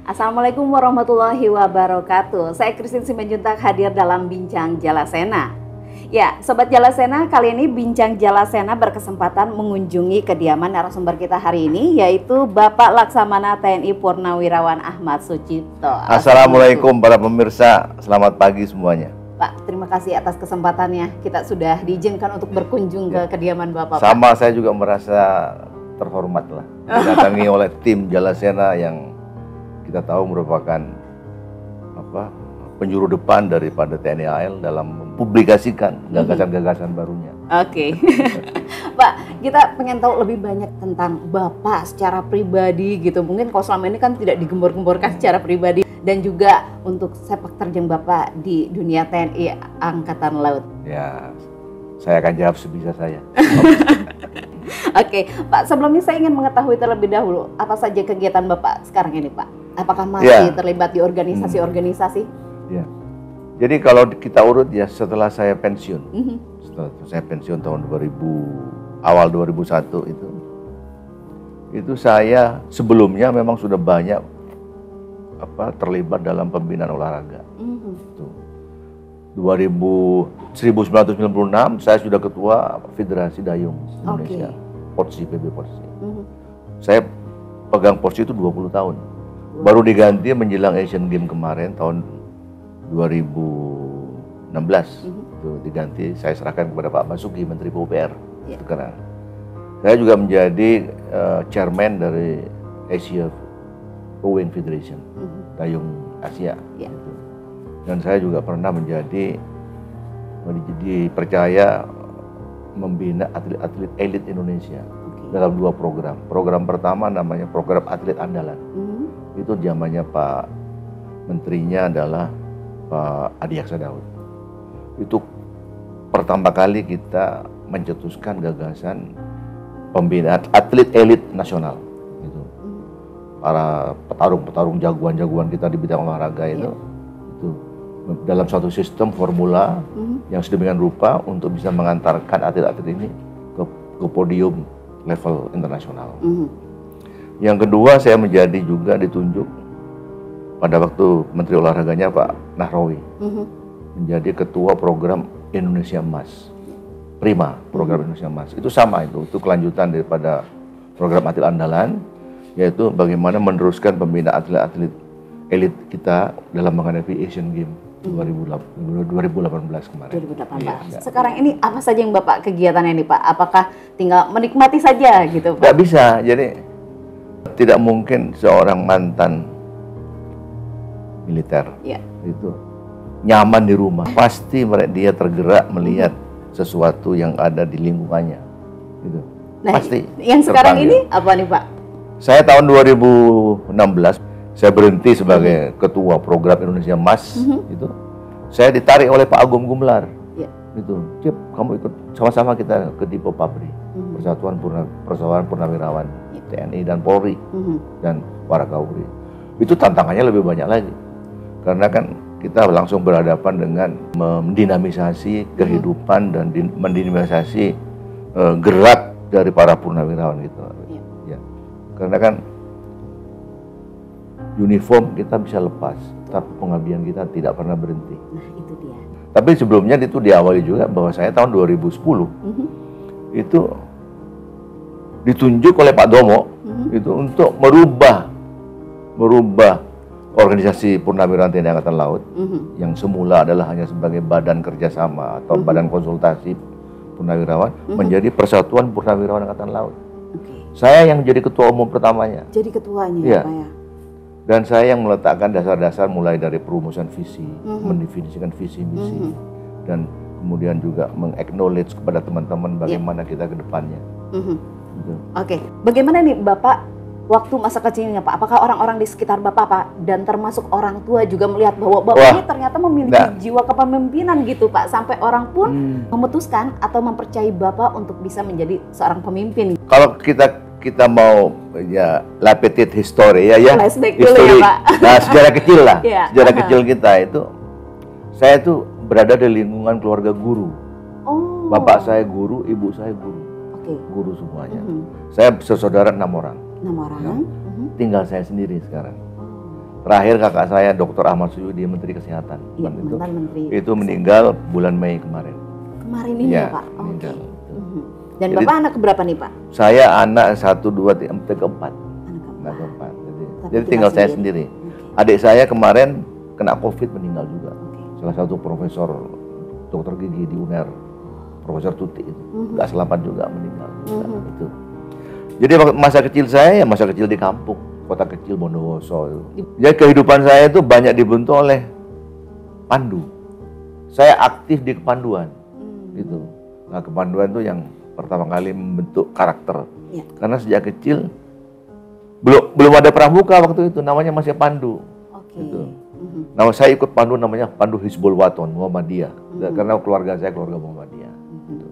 Assalamualaikum warahmatullahi wabarakatuh. Saya Christine Simanjuntak hadir dalam Bincang Jalasena. Ya, Sobat Jalasena, kali ini Bincang Jalasena berkesempatan mengunjungi kediaman narasumber kita hari ini, yaitu Bapak Laksamana TNI Purnawirawan Ahmad Sucipto. Assalamualaikum para pemirsa, selamat pagi semuanya. Pak, terima kasih atas kesempatannya. Kita sudah diizinkan untuk berkunjung ke kediaman Bapak. Sama, Pak. Saya juga merasa terhormat lah didatangi oleh tim Jalasena yang kita tahu merupakan penjuru depan daripada TNI AL dalam mempublikasikan gagasan-gagasan barunya. Oke. Pak, kita pengen tahu lebih banyak tentang Bapak secara pribadi gitu. Mungkin kalau selama ini kan tidak digembor-gemborkan secara pribadi, dan juga untuk sepak terjang Bapak di dunia TNI Angkatan Laut. Ya, saya akan jawab sebisa saya. Oke, Pak, sebelumnya saya ingin mengetahui terlebih dahulu apa saja kegiatan Bapak sekarang ini, Pak. Apakah masih terlibat di organisasi-organisasi? Ya. Jadi kalau kita urut ya, setelah saya pensiun, setelah saya pensiun tahun awal 2001 itu saya sebelumnya memang sudah banyak terlibat dalam pembinaan olahraga. 1996 saya sudah ketua Federasi Dayung Indonesia, POTSI, PB POTSI. Saya pegang POTSI itu 20 tahun. Baru diganti menjelang Asian Games kemarin tahun 2016. Itu diganti, saya serahkan kepada Pak Basuki, Menteri PUPR. Sekarang saya juga menjadi chairman dari Asia Rowing Federation, Dayung Asia. Dan saya juga pernah dipercaya membina atlet-atlet elit Indonesia dalam 2 program. Program pertama namanya program atlet andalan. Itu zamannya Pak Menterinya adalah Pak Adiaksa Daud. Itu pertama kali kita mencetuskan gagasan pembinaan atlet elit nasional. Gitu. Para petarung-petarung jagoan-jagoan kita di bidang olahraga itu dalam suatu sistem formula yang sedemikian rupa untuk bisa mengantarkan atlet-atlet ini ke podium level internasional. Yang kedua, saya menjadi juga ditunjuk pada waktu Menteri Olahraganya Pak Nahrawi menjadi ketua program Indonesia Emas, Prima, program Indonesia Emas. Itu sama, itu kelanjutan daripada program atlet andalan, yaitu bagaimana meneruskan pembinaan atlet-atlet elit kita dalam menghadapi Asian Games 2018 kemarin. 2018. Sekarang ini apa saja yang Bapak kegiatannya nih, Pak? Apakah tinggal menikmati saja gitu, Pak? Nggak bisa, jadi tidak mungkin seorang mantan militer itu nyaman di rumah. Pasti dia tergerak melihat sesuatu yang ada di lingkungannya. Gitu. Nah, pasti. Yang sekarang ini apa nih, Pak? Saya tahun 2016 saya berhenti sebagai ketua program Indonesia Emas. Itu saya ditarik oleh Pak Agung Gumelar. Itu, Cip, kamu ikut sama-sama kita ke Dipo Pabri, Persatuan Purnawirawan TNI dan Polri dan Warakauri. Itu tantangannya lebih banyak lagi, karena kan kita langsung berhadapan dengan mendinamisasi kehidupan dan mendinamisasi gerak dari para purnawirawan gitu. Ya. Karena kan uniform kita bisa lepas, tapi pengabdian kita tidak pernah berhenti. Nah, itu dia. Tapi sebelumnya itu diawali juga bahwa saya tahun 2010 itu ditunjuk oleh Pak Domo itu untuk merubah organisasi Purnawirawan TNI Angkatan Laut yang semula adalah hanya sebagai badan kerjasama atau badan konsultasi Purnawirawan menjadi Persatuan Purnawirawan Angkatan Laut. Saya yang jadi ketua umum pertamanya. Jadi ketuanya, ya. Pak ya. Dan saya yang meletakkan dasar-dasar mulai dari perumusan visi, mendefinisikan visi misi, dan kemudian juga meng-acknowledge kepada teman-teman bagaimana kita ke depannya. Oke, bagaimana nih Bapak waktu masa kecilnya, Pak? Apakah orang-orang di sekitar Bapak, Pak, dan termasuk orang tua juga melihat bahwa Bapak ini ternyata memiliki jiwa kepemimpinan gitu, Pak, sampai orang pun memutuskan atau mempercayai Bapak untuk bisa menjadi seorang pemimpin? Kalau kita mau ya la petite history ya flashback dulu ya, Pak. Nah, sejarah kecil lah. Sejarah kecil kita itu, saya tuh berada di lingkungan keluarga guru. Bapak saya guru, ibu saya guru. guru semuanya. Saya bersaudara 6 orang. 6 orang. Ya. Tinggal saya sendiri sekarang. Terakhir kakak saya Dr. Ahmad Suyudi, Menteri Kesehatan. Iya, mantan Menteri. Itu meninggal bulan Mei kemarin. Kemarin ini ya, Pak? Meninggal. Dan Jadi, Bapak anak keberapa nih, Pak? Saya anak 1, 2, 3, 4, keempat. Anak keempat. Jadi tinggal saya sendiri. Adik saya kemarin kena COVID meninggal juga. Salah satu profesor dokter gigi di UNER, Profesor Tuti itu. Gak selamat juga meninggal. Itu. Jadi masa kecil saya ya masa kecil di kampung. Kota kecil Bondowoso itu. Jadi kehidupan saya itu banyak dibentuk oleh pandu. Saya aktif di kepanduan, gitu. Nah kepanduan itu yang pertama kali membentuk karakter. Ya. Karena sejak kecil belum ada pramuka waktu itu, namanya masih pandu. Gitu. Nah saya ikut pandu namanya Pandu Hizbul Waton Muhammadiyah, karena keluarga saya keluarga Muhammadiyah. Gitu.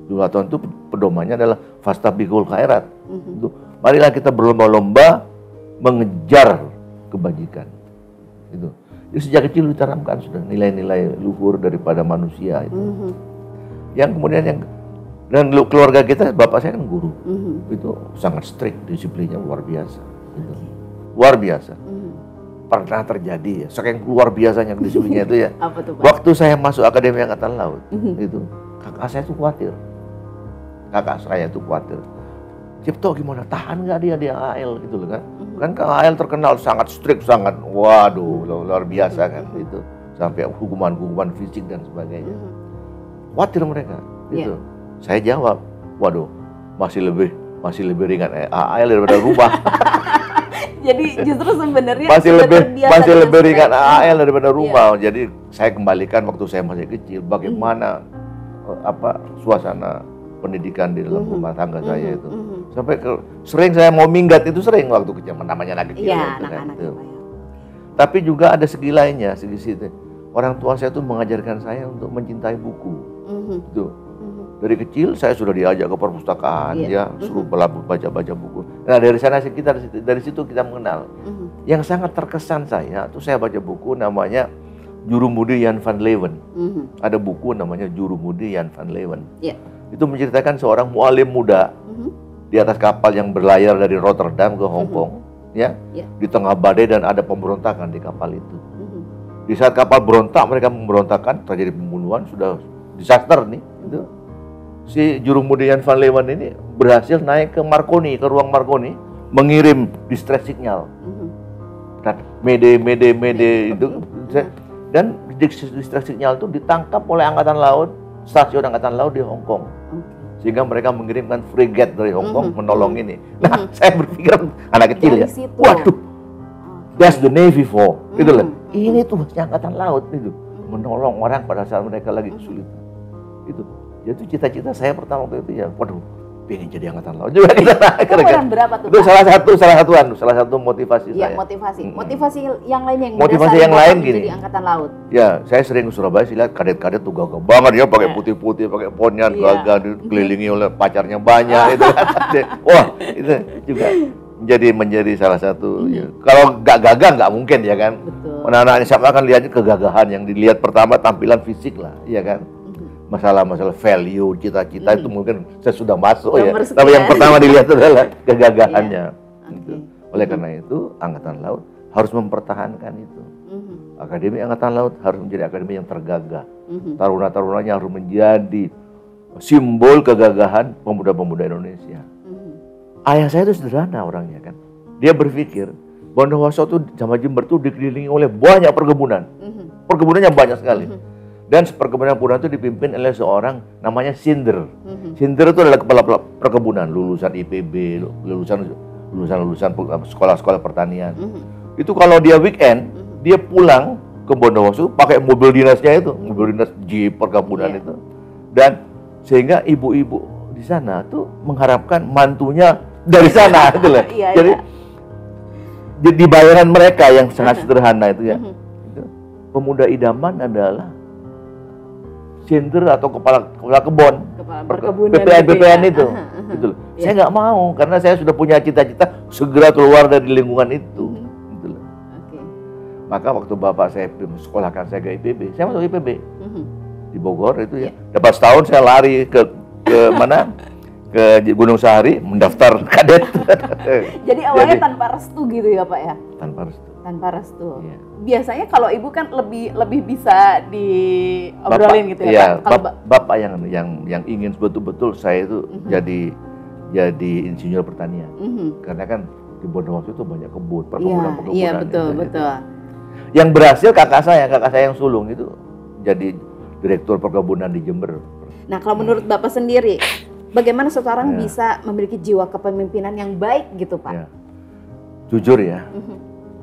Hizbul Waton itu pedomannya adalah fastabiqul khairat. Gitu. Marilah kita berlomba-lomba mengejar kebajikan. Itu. Jadi sejak kecil ditanamkan sudah nilai-nilai luhur daripada manusia itu. Yang kemudian dan keluarga kita, bapak saya kan guru. Itu sangat strict, disiplinnya luar biasa. Gitu. Luar biasa. Pernah terjadi ya, saking luar biasanya disiplinnya itu ya. Apa tuh, Pak? Waktu saya masuk Akademi Angkatan Laut, itu kakak saya tuh khawatir. Cipto gimana, tahan nggak dia di AL gitu loh kan? Kan AL terkenal sangat strict, sangat waduh luar biasa kan itu, sampai hukuman fisik dan sebagainya. Khawatir mereka, gitu. Saya jawab, waduh masih lebih ringan AL daripada rumah. Jadi justru sebenarnya masih lebih ringan AL daripada rumah. Jadi saya kembalikan waktu saya masih kecil, bagaimana suasana pendidikan di dalam rumah tangga saya itu. Sampai sering saya mau minggat itu sering waktu kecil, namanya anak kecil. Iya, anak-anak itu. Tapi juga ada segi lainnya, segi orang tua saya tuh mengajarkan saya untuk mencintai buku. Itu. Dari kecil saya sudah diajak ke perpustakaan, suruh baca buku. Nah dari situ kita mengenal. Yang sangat terkesan saya tuh saya baca buku namanya Jurumudi Jan van Leeuwen. Ada buku namanya Jurumudi Jan van Leeuwen. Itu menceritakan seorang mualim muda di atas kapal yang berlayar dari Rotterdam ke Hong Kong, di tengah badai dan ada pemberontakan di kapal itu. Di saat kapal berontak, mereka memberontakkan, terjadi pembunuhan, sudah disaster nih. Gitu. Si Jurumudi Jan van Leeuwen ini berhasil naik ke Marconi, ke ruang Marconi, mengirim distress signal. Mede itu, dan distress signal itu ditangkap oleh Angkatan Laut, stasiun Angkatan Laut di Hong Kong. Sehingga mereka mengirimkan frigate dari Hong Kong menolong ini. Nah, saya berpikir anak kecil ya, waduh, that's the Navy for, gitu loh. Ini tuh Angkatan Laut itu menolong orang pada saat mereka lagi sulit. Itu, jadi cita-cita saya pertama waktu itu ya, waduh, pengen jadi Angkatan Laut juga. Umur berapa tuh? Itu salah satu motivasi saya. Motivasi yang lain yang lain gini. Jadi Angkatan Laut. Ya, saya sering ke Surabaya sih lihat kadet-kadet tuh gagah banget ya, pakai putih-putih, pakai ponyan, gagah, dikelilingi oleh pacarnya banyak itu kan. Wah, itu juga menjadi salah satu. Ya. Kalau nggak gagah nggak mungkin ya kan. Anak-anak SMA akan lihatnya kegagahan, yang dilihat pertama tampilan fisik lah, ya kan. Masalah value, cita-cita itu mungkin saya sudah masuk ya. Tapi yang pertama dilihat adalah kegagahannya. Gitu. Oleh karena itu, Angkatan Laut harus mempertahankan itu. Akademi Angkatan Laut harus menjadi akademi yang tergagah. Taruna-tarunanya harus menjadi simbol kegagahan pemuda-pemuda Indonesia. Ayah saya itu sederhana orangnya kan. Dia berpikir Bondowoso itu sama Jember itu dikelilingi oleh banyak perkebunan. Perkebunannya banyak sekali. Dan perkebunan itu dipimpin oleh seorang namanya Sinder. Sinder itu adalah kepala perkebunan, lulusan IPB, lulusan sekolah-sekolah pertanian. Itu kalau dia weekend, dia pulang ke Bondowoso pakai mobil dinasnya itu, mobil dinas jeep perkebunan itu. Dan sehingga ibu-ibu di sana tuh mengharapkan mantunya dari sana gitu loh. Jadi di bayaran mereka yang sangat sederhana itu ya. Pemuda idaman adalah Sinder atau kepala kebun, BPN itu, gitu loh. Saya nggak mau karena saya sudah punya cita-cita segera keluar dari lingkungan itu, gitu loh. Maka waktu bapak saya sekolahkan saya ke IPB, saya masuk IPB di Bogor itu ya. Dapat setahun saya lari ke mana? ke Gunung Sahari mendaftar kadet. Jadi awalnya tanpa restu gitu ya Pak ya? Tanpa restu. Tanpa restu. Iya. Biasanya kalau ibu kan lebih bisa diobrolin gitu ya iya, Pak? Kalau bapak yang ingin betul-betul saya itu jadi insinyur pertanian. Karena kan di Bondowoso itu banyak kebun, perkebunan. Iya betul. Yang berhasil kakak saya yang sulung itu jadi direktur perkebunan di Jember. Nah kalau menurut Bapak sendiri, bagaimana seseorang bisa memiliki jiwa kepemimpinan yang baik gitu Pak? Ya. Jujur ya,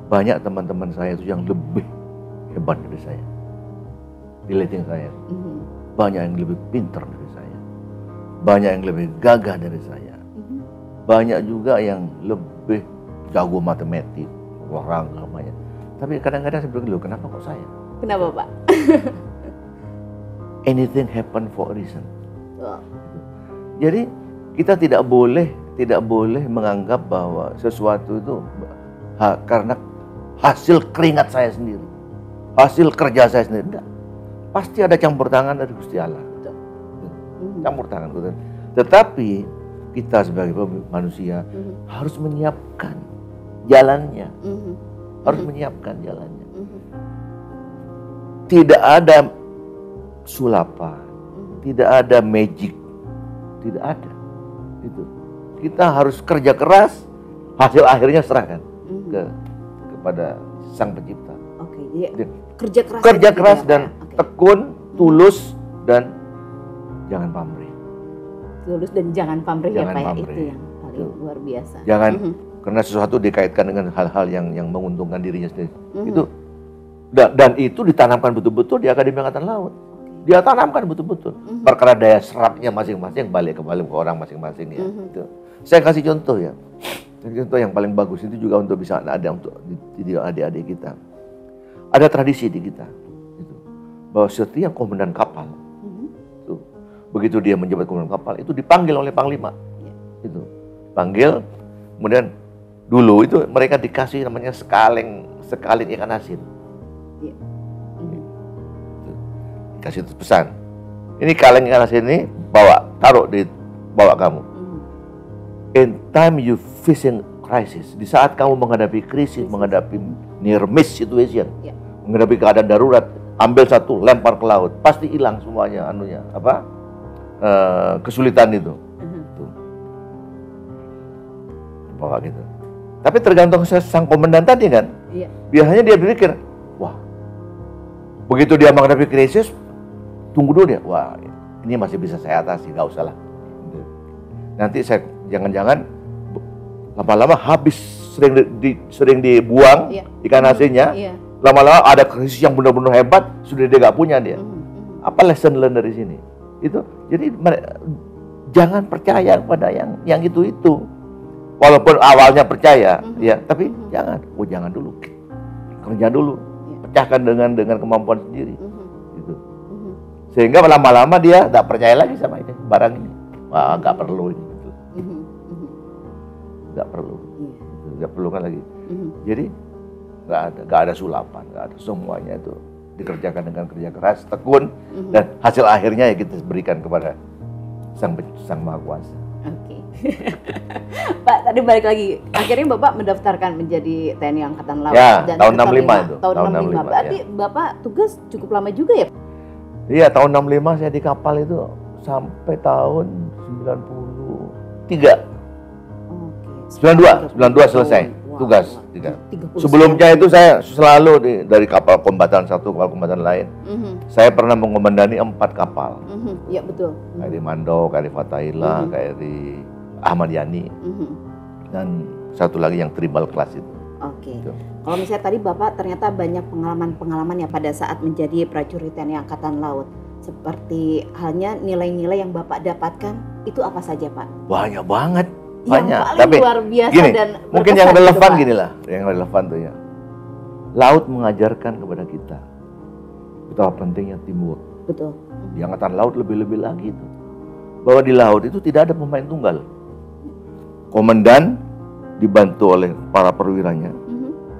banyak teman-teman saya itu yang lebih hebat dari saya, di leading saya. Banyak yang lebih pintar dari saya, banyak yang lebih gagah dari saya, banyak juga yang lebih jago matematik, orang namanya. Tapi kadang-kadang saya bilang, loh kenapa kok saya? Kenapa Pak? Anything happen for a reason. Jadi kita tidak boleh menganggap bahwa sesuatu itu karena hasil keringat saya sendiri, hasil kerja saya sendiri. Enggak. Pasti ada campur tangan dari Gusti Allah. Campur tangan. Tetapi kita sebagai manusia harus menyiapkan jalannya. Harus menyiapkan jalannya. Tidak ada sulapan, tidak ada magic, tidak ada. Itu kita harus kerja keras, hasil akhirnya serahkan kepada Sang Pencipta. Oke, jadi kerja keras dan tekun, tulus dan jangan pamrih. Tulus dan jangan pamrih ya Pak, itu yang paling luar biasa. Jangan karena sesuatu dikaitkan dengan hal-hal yang menguntungkan dirinya sendiri. Itu dan itu ditanamkan betul-betul di Akademi Angkatan Laut. Dia tanamkan betul-betul. Perkara daya serapnya masing-masing balik ke orang masing-masing ya. Gitu. Saya kasih contoh ya. Contoh yang paling bagus itu juga untuk bisa ada untuk dididik adik-adik kita. Ada tradisi di kita, gitu. Bahwa setiap komandan kapal, itu, begitu dia menjabat komandan kapal itu dipanggil oleh panglima, itu panggil, kemudian dulu itu mereka dikasih namanya sekaling ikan asin. Kasih pesan, ini kaleng ikan asin ini taruh di bawa kamu. In time you facing crisis, di saat kamu menghadapi krisis, menghadapi near miss situation, menghadapi keadaan darurat, ambil satu, lempar ke laut, pasti hilang semuanya kesulitan itu. Bawa gitu. Tapi tergantung sang komandan tadi kan. Biasanya dia berpikir, wah, begitu dia menghadapi krisis, tunggu dulu dia, wah ini masih bisa saya atasi, nggak usah lah. Nanti saya jangan-jangan lama-lama habis sering dibuang ikan asinnya, lama-lama ada krisis yang benar-benar hebat, sudah dia nggak punya dia. Apa lesson learn dari sini? Itu jadi jangan percaya pada yang itu. Walaupun awalnya percaya, ya, tapi jangan dulu, kerja dulu, pecahkan dengan kemampuan sendiri. Sehingga lama-lama dia nggak percaya lagi sama ini barang ini, wah nggak perlu ini, nggak perlu kan lagi. Jadi nggak ada sulapan, nggak ada, semuanya itu dikerjakan dengan kerja keras, tekun, dan hasil akhirnya ya kita berikan kepada Sang Maha Kuasa. Oke. Pak, tadi balik lagi, akhirnya Bapak mendaftarkan menjadi TNI Angkatan Laut. Ya, dan tahun 65 itu. Tahun 65. Berarti ya. Bapak tugas cukup lama juga ya? Iya, tahun 65 saya di kapal itu sampai tahun 93. Oke. 92 selesai tugas. Sebelumnya itu saya selalu dari kapal kombatan satu, kapal kombatan lain. Saya pernah mengomandani 4 kapal. Iya, betul. KRI Mando, KRI Fatahillah, KRI Ahmad Yani, dan satu lagi yang tribal class itu. Oke. Kalau misalnya tadi Bapak ternyata banyak pengalaman-pengalaman ya pada saat menjadi prajurit TNI Angkatan Laut. Seperti halnya nilai-nilai yang Bapak dapatkan, itu apa saja Pak? Banyak banget. Yang paling tapi luar biasa gini, dan mungkin yang relevan gini lah, yang relevan tuh ya. Laut mengajarkan kepada kita betapa pentingnya teamwork. Betul. Di Angkatan Laut lebih-lebih lagi itu. Bahwa di laut itu tidak ada pemain tunggal. Komandan dibantu oleh para perwiranya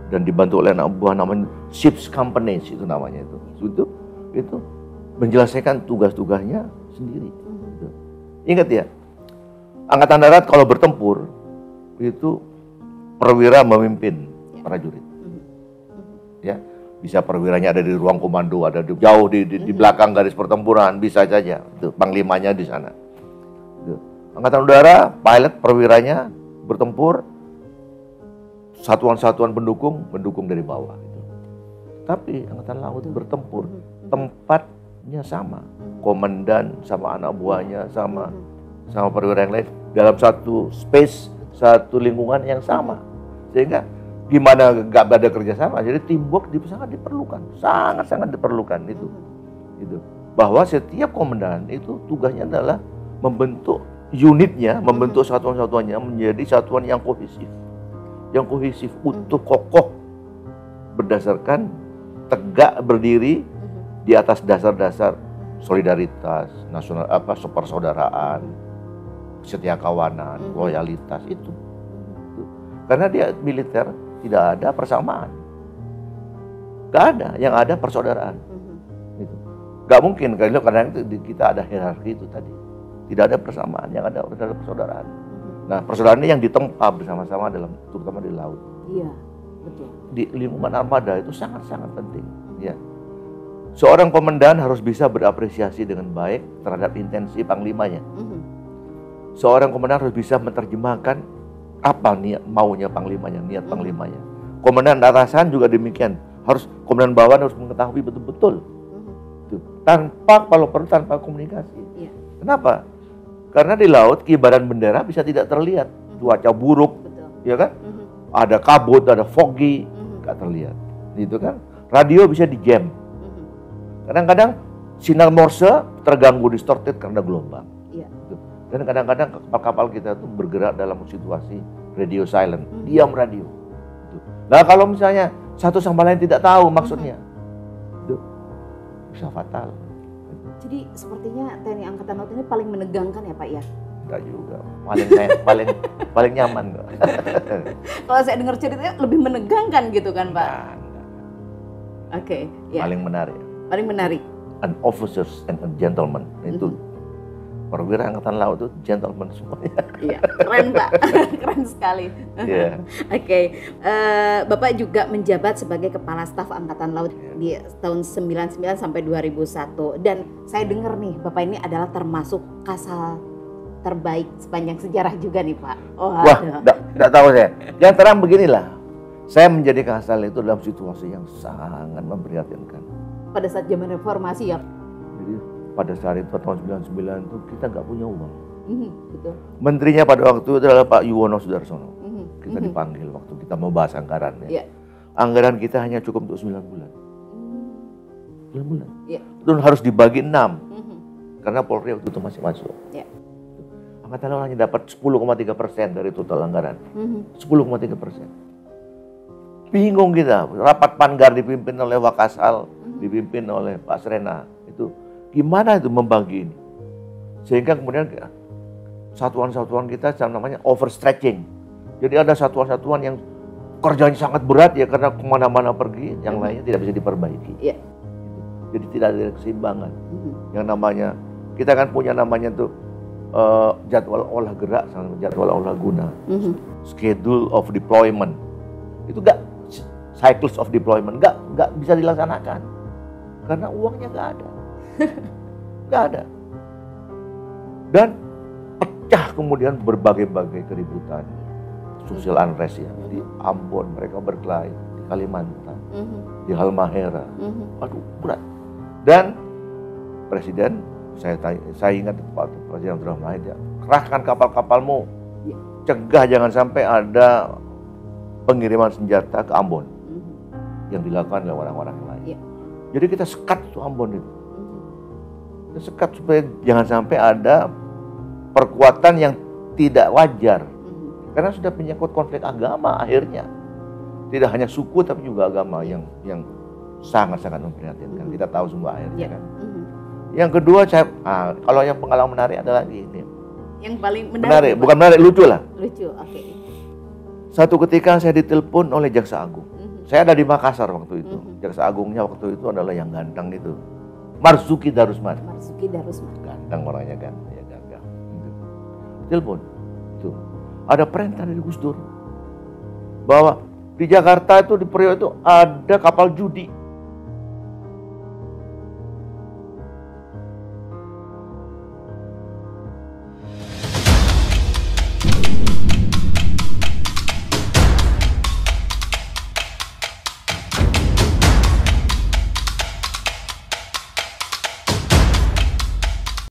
dan dibantu oleh anak buah namanya ships companies itu namanya itu menjelaskan tugas-tugasnya sendiri. Ingat ya, Angkatan Darat kalau bertempur itu perwira memimpin prajurit. Ya, bisa perwiranya ada di ruang komando, ada jauh di belakang garis pertempuran, bisa saja. Itu panglimanya di sana. Itu. Angkatan Udara, pilot perwiranya bertempur, satuan-satuan mendukung dari bawah. Gitu. Tapi Angkatan Laut bertempur, tempatnya sama, komandan sama anak buahnya sama perwira yang lain dalam satu space, satu lingkungan yang sama, sehingga gimana nggak ada kerjasama, jadi teamwork sangat diperlukan, sangat diperlukan itu. Bahwa setiap komandan itu tugasnya adalah membentuk unitnya, membentuk satuan-satuannya menjadi satuan yang kohesif, utuh, kokoh, berdasarkan tegak berdiri di atas dasar-dasar solidaritas, nasional, persaudaraan, setia kawanan, loyalitas itu. Karena dia militer tidak ada persamaan, nggak ada, yang ada persaudaraan. Gitu. Nggak mungkin karena itu kita ada hierarki itu tadi, tidak ada persamaan, yang ada adalah persaudaraan. Nah, persaudaraan ini yang ditempa bersama-sama terutama di laut. Iya, betul. Di lingkungan armada itu sangat-sangat penting. Ya. Seorang komandan harus bisa berapresiasi dengan baik terhadap intensi panglimanya. Seorang komandan harus bisa menerjemahkan apa maunya panglimanya, niat panglimanya. Komandan atasan juga demikian. Komandan bawahan harus mengetahui betul-betul. Kalau perlu tanpa komunikasi. Iya. Kenapa? Karena di laut kibaran bendera bisa tidak terlihat. Cuaca buruk, ya kan? Ada kabut, ada foggy, nggak terlihat. Gitu kan? Radio bisa di-jam. Kadang-kadang sinyal Morse terganggu, distorted karena gelombang. Iya. Dan kadang-kadang kapal-kapal kita itu bergerak dalam situasi radio silent, diam radio. Nah kalau misalnya satu sama lain tidak tahu maksudnya, itu bisa fatal. Jadi sepertinya TNI Angkatan Laut ini paling menegangkan ya Pak ya? Enggak juga, paling nyaman. Kalau saya dengar ceritanya lebih menegangkan gitu kan Pak? Oke, ya. Paling menarik. Paling menarik. An officers and a gentleman itu. Perwira Angkatan Laut itu gentleman semuanya. Iya, keren Pak, keren sekali. Yeah. Oke. Bapak juga menjabat sebagai Kepala Staf Angkatan Laut di tahun 99 sampai 2001. Dan saya dengar nih, Bapak ini adalah termasuk kasal terbaik sepanjang sejarah juga nih Pak. Wah, enggak tahu saya. Yang terang beginilah, saya menjadi kasal itu dalam situasi yang sangat memprihatinkan. Pada saat zaman reformasi ya? Jadi, pada saat itu tahun 99 itu kita nggak punya uang. Betul. Menterinya pada waktu itu adalah Pak Yuwono Sudarsono. Kita dipanggil waktu kita mau bahas anggaran. Ya. Anggaran kita hanya cukup untuk 9 bulan. 9 bulan. Itu harus dibagi 6. Karena Polri waktu itu masih masuk. Angkatan Laut hanya dapat 10,3% dari total anggaran. 10,3%. Bingung kita. Rapat Panggar dipimpin oleh Wakasal, dipimpin oleh Pak Srena. Itu gimana itu membagi ini? Sehingga kemudian satuan-satuan kita namanya overstretching. Jadi ada satuan-satuan yang kerjanya sangat berat ya karena kemana-mana pergi, yang lainnya tidak bisa diperbaiki. Jadi tidak ada keseimbangan. Yang namanya, kita kan punya namanya tuh jadwal olah gerak, jadwal olah guna, schedule of deployment. Itu cycles of deployment, nggak bisa dilaksanakan karena uangnya nggak ada. Nggak ada. Dan pecah kemudian berbagai-bagai keributan, social unrest ya. Di Ambon mereka berkelahi, di Kalimantan, di Halmahera. Aduh, berat. Dan Presiden, saya ingat Pak Presiden Abdurrahman ya, kerahkan kapal-kapalmu, cegah jangan sampai ada pengiriman senjata ke Ambon yang dilakukan oleh orang-orang lain. Jadi kita sekat tuh Ambon itu. Kita sekat supaya jangan sampai ada perkuatan yang tidak wajar. Karena sudah menyangkut konflik agama akhirnya. Tidak hanya suku tapi juga agama yang sangat-sangat memprihatinkan. Kita tahu semua akhirnya kan. Yang kedua, kalau yang pengalaman menarik adalah ini. Yang paling menarik. Bukan menarik, lucu lah. Lucu, oke. Satu ketika saya ditelepon oleh Jaksa Agung. Saya ada di Makassar waktu itu. Jaksa Agungnya waktu itu adalah yang ganteng itu. Marzuki Darusman. Marzuki Darusman. Ganteng orangnya kan, ya gagah. Telepon. ada perintah dari Gus Dur bahwa di Jakarta itu di Priok itu ada kapal judi.